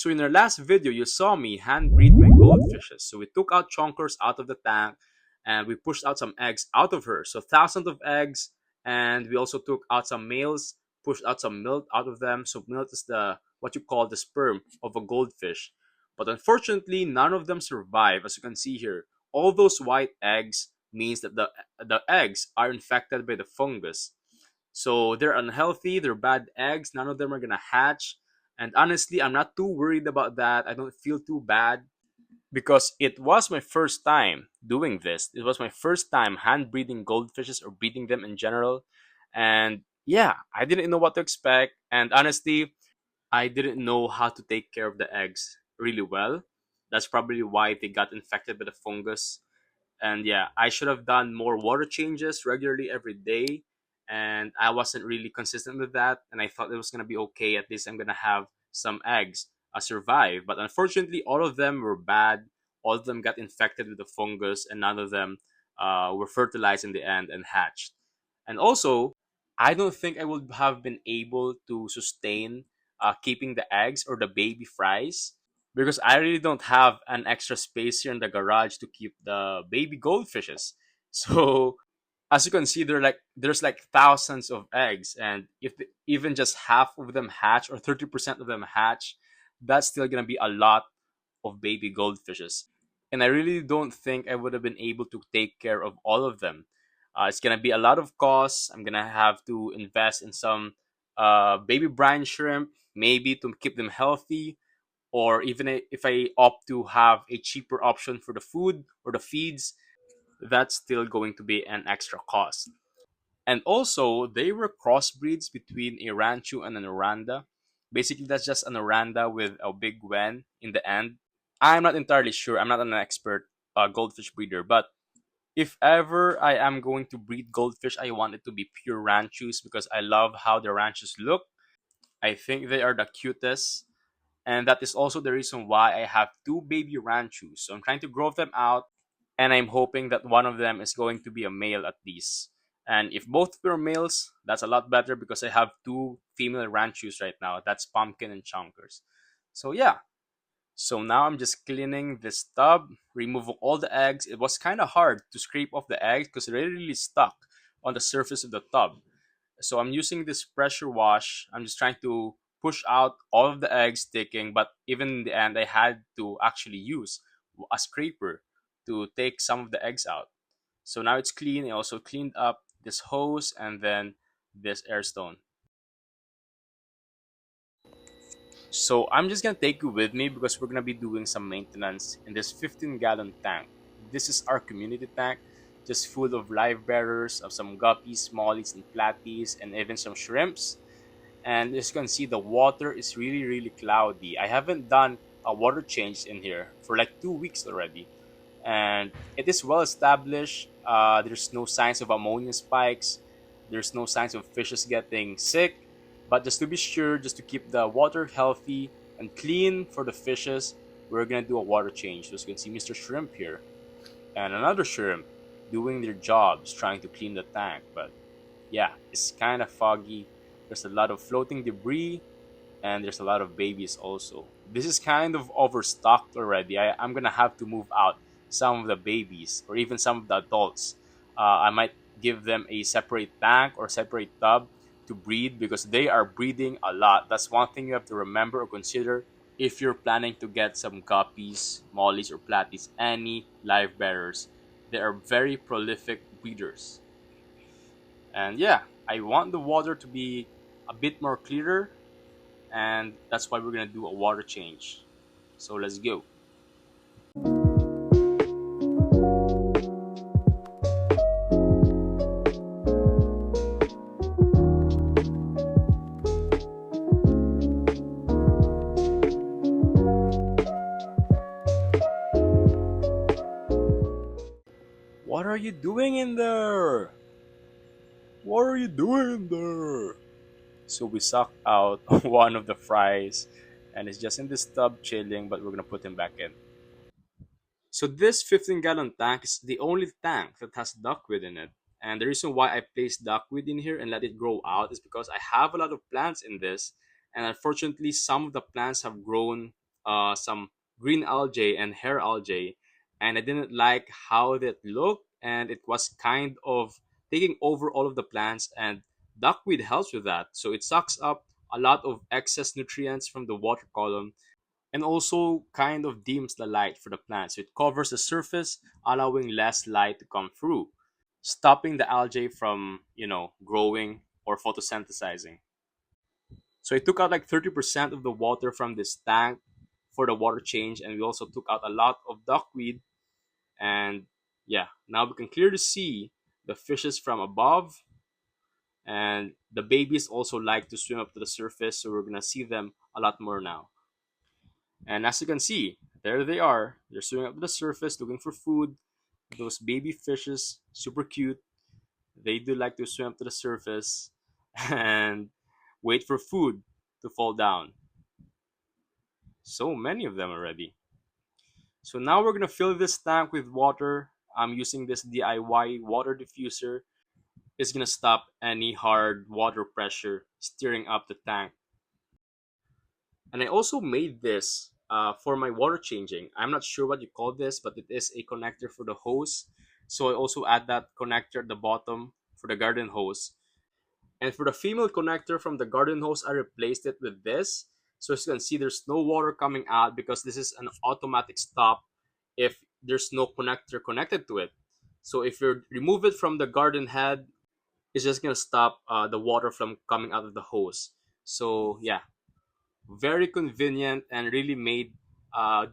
So in our last video, you saw me hand breed my goldfishes. So we took out Chonkers out of the tank and we pushed out some eggs out of her. So thousands of eggs, and we also took out some males, pushed out some milk out of them. So milk is the what you call the sperm of a goldfish. But unfortunately, none of them survive. As you can see here, all those white eggs means that the eggs are infected by the fungus. So they're unhealthy, they're bad eggs, none of them are gonna hatch. And honestly, I'm not too worried about that. I don't feel too bad because it was my first time doing this. It was my first time hand breeding goldfishes or breeding them in general. And yeah, I didn't know what to expect. And honestly, I didn't know how to take care of the eggs really well. That's probably why they got infected by the fungus. And yeah, I should have done more water changes regularly every day, and I wasn't really consistent with that, and I thought it was going to be okay. At least I'm going to have some eggs survive. But unfortunately, all of them were bad. All of them got infected with the fungus, and none of them were fertilized in the end and hatched. And also, I don't think I would have been able to sustain keeping the eggs or the baby fries because I really don't have an extra space here in the garage to keep the baby goldfishes. So as you can see, there's like thousands of eggs, and if even just half of them hatch or 30% of them hatch, that's still gonna be a lot of baby goldfishes. And I really don't think I would have been able to take care of all of them. It's gonna be a lot of costs. I'm gonna have to invest in some baby brine shrimp, maybe to keep them healthy, or even if I opt to have a cheaper option for the food or the feeds, that's still going to be an extra cost. And also, they were crossbreeds between a Ranchu and an Oranda. Basically, that's just an Oranda with a big wen in the end. I'm not entirely sure. I'm not an expert goldfish breeder, but if ever I am going to breed goldfish, I want it to be pure Ranchus because I love how the Ranchus look. I think they are the cutest, and that is also the reason why I have two baby ranchos. So I'm trying to grow them out, and I'm hoping that one of them is going to be a male at least. And if both were males, that's a lot better because I have two female ranchos right now. That's Pumpkin and Chonkers. So yeah. So now I'm just cleaning this tub, removing all the eggs. It was kind of hard to scrape off the eggs because they're really stuck on the surface of the tub. So I'm using this pressure wash. I'm just trying to push out all of the eggs sticking, but even in the end, I had to actually use a scraper to take some of the eggs out. So now it's clean. I also cleaned up this hose and then this air stone. So I'm just gonna take you with me because we're gonna be doing some maintenance in this 15-gallon tank. This is our community tank, just full of live bearers, of some guppies, mollies, and platies, and even some shrimps. And as you can see, the water is really cloudy. I haven't done a water change in here for like 2 weeks already, and it is well established. There's no signs of ammonia spikes. There's no signs of fishes getting sick. But just to be sure, just to keep the water healthy and clean for the fishes, we're gonna do a water change. So as you can see, Mr. Shrimp here and another shrimp doing their jobs, trying to clean the tank. But yeah, it's kind of foggy. There's a lot of floating debris, and there's a lot of babies also. This is kind of overstocked already. I'm gonna have to move out some of the babies or even some of the adults. I might give them a separate tank or separate tub to breed because they are breeding a lot. That's one thing you have to remember or consider if you're planning to get some guppies, mollies, or platies, any live bearers. They are very prolific breeders. And yeah, I want the water to be a bit more clearer, and that's why we're gonna do a water change. So let's go. What are you doing in there? What are you doing in there? So we suck out one of the fries, and it's just in this tub chilling, but we're gonna put him back in. So this 15-gallon tank is the only tank that has duckweed in it. And the reason why I placed duckweed in here and let it grow out is because I have a lot of plants in this, and unfortunately some of the plants have grown some green algae and hair algae, and I didn't like how that looked, and it was kind of taking over all of the plants. And duckweed helps with that, so it sucks up a lot of excess nutrients from the water column, and also kind of dims the light for the plant. So it covers the surface, allowing less light to come through, stopping the algae from, growing or photosynthesizing. So I took out like 30% of the water from this tank for the water change, and we also took out a lot of duckweed. And yeah, now we can clearly see the fishes from above, and the babies also like to swim up to the surface, so we're gonna see them a lot more now. And as you can see, there they are. They're swimming up to the surface looking for food. Those baby fishes, super cute. They do like to swim up to the surface and wait for food to fall down. So many of them already. So now we're gonna fill this tank with water. I'm using this DIY water diffuser. It's gonna stop any hard water pressure stirring up the tank. And I also made this for my water changing. I'm not sure what you call this, but it is a connector for the hose. So I also add that connector at the bottom for the garden hose. And for the female connector from the garden hose, I replaced it with this. So as you can see, there's no water coming out because this is an automatic stop if there's no connector connected to it. So if you remove it from the garden head, it's just gonna stop the water from coming out of the hose. So yeah, very convenient and really made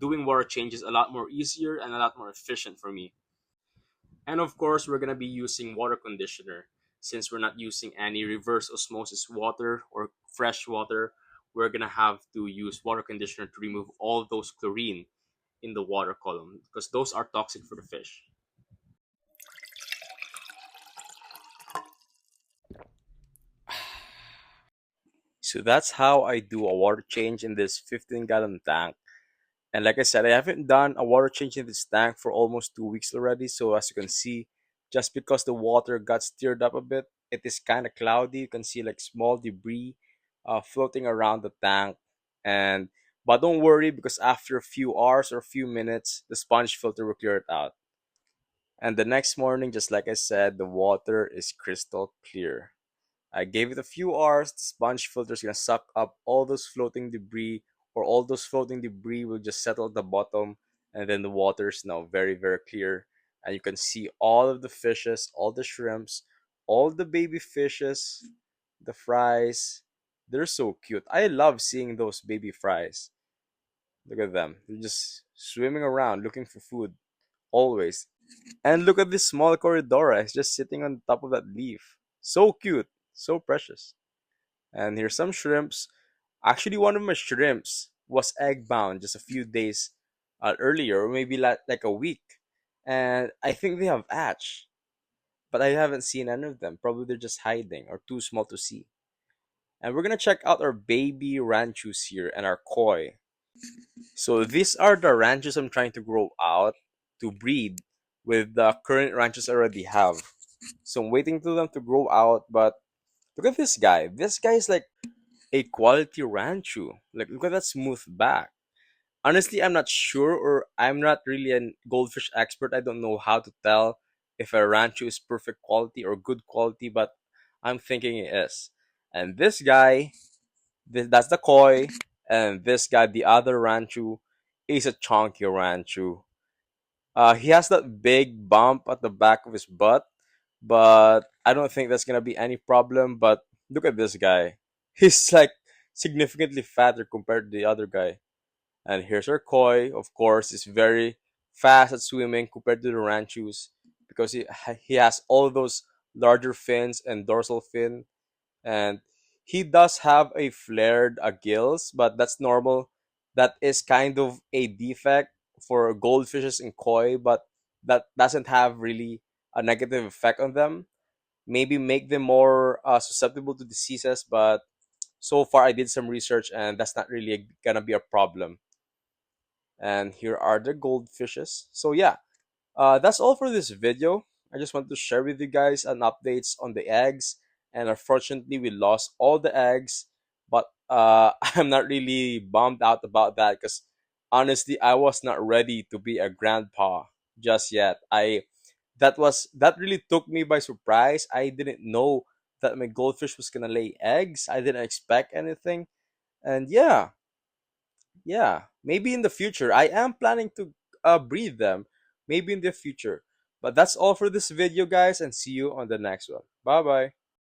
doing water changes a lot more easier and a lot more efficient for me. And of course, we're gonna be using water conditioner. Since we're not using any reverse osmosis water or fresh water, we're gonna have to use water conditioner to remove all those chlorine in the water column because those are toxic for the fish. So that's how I do a water change in this 15-gallon tank. And like I said, I haven't done a water change in this tank for almost 2 weeks already. So as you can see, just because the water got stirred up a bit, it is kind of cloudy. You can see like small debris floating around the tank. And but don't worry because after a few hours or a few minutes, the sponge filter will clear it out. And the next morning, just like I said, the water is crystal clear. I gave it a few hours. The sponge filter is gonna suck up all those floating debris, or all those floating debris will just settle at the bottom, and then the water is now very, very clear. And you can see all of the fishes, all the shrimps, all the baby fishes, the fries. They're so cute. I love seeing those baby fries. Look at them. They're just swimming around looking for food, always. And look at this small corridora. It's just sitting on top of that leaf. So cute. So precious. And here's some shrimps. Actually, one of my shrimps was egg bound just a few days earlier, or maybe like a week. And I think they have hatched, but I haven't seen any of them. Probably they're just hiding or too small to see. And we're gonna check out our baby ranchos here and our koi. So these are the ranchos I'm trying to grow out to breed with the current ranchos I already have. So I'm waiting for them to grow out, but look at this guy. This guy is like a quality rancho. Like, look at that smooth back. Honestly, I'm not sure, or I'm not really a goldfish expert. I don't know how to tell if a rancho is perfect quality or good quality, but I'm thinking it is. And this guy, that's the koi, and this guy, the other rancho, is a chonky rancho. He has that big bump at the back of his butt, but I don't think that's gonna be any problem. But look at this guy; he's like significantly fatter compared to the other guy. And here's our koi. Of course, is very fast at swimming compared to the ranchos because he has all those larger fins and dorsal fin, and he does have a flared gills, but that's normal. That is kind of a defect for goldfishes and koi, but that doesn't have really a negative effect on them. Maybe make them more susceptible to diseases, but so far I did some research and that's not really gonna be a problem. And here are the goldfishes. So yeah, that's all for this video. I just want to share with you guys an updates on the eggs. And unfortunately, we lost all the eggs. But I'm not really bummed out about that because Honestly, I was not ready to be a grandpa just yet. That really took me by surprise. I didn't know that my goldfish was gonna lay eggs. I didn't expect anything. And yeah, maybe in the future. I am planning to breed them. Maybe in the future. But that's all for this video, guys, and see you on the next one. Bye bye.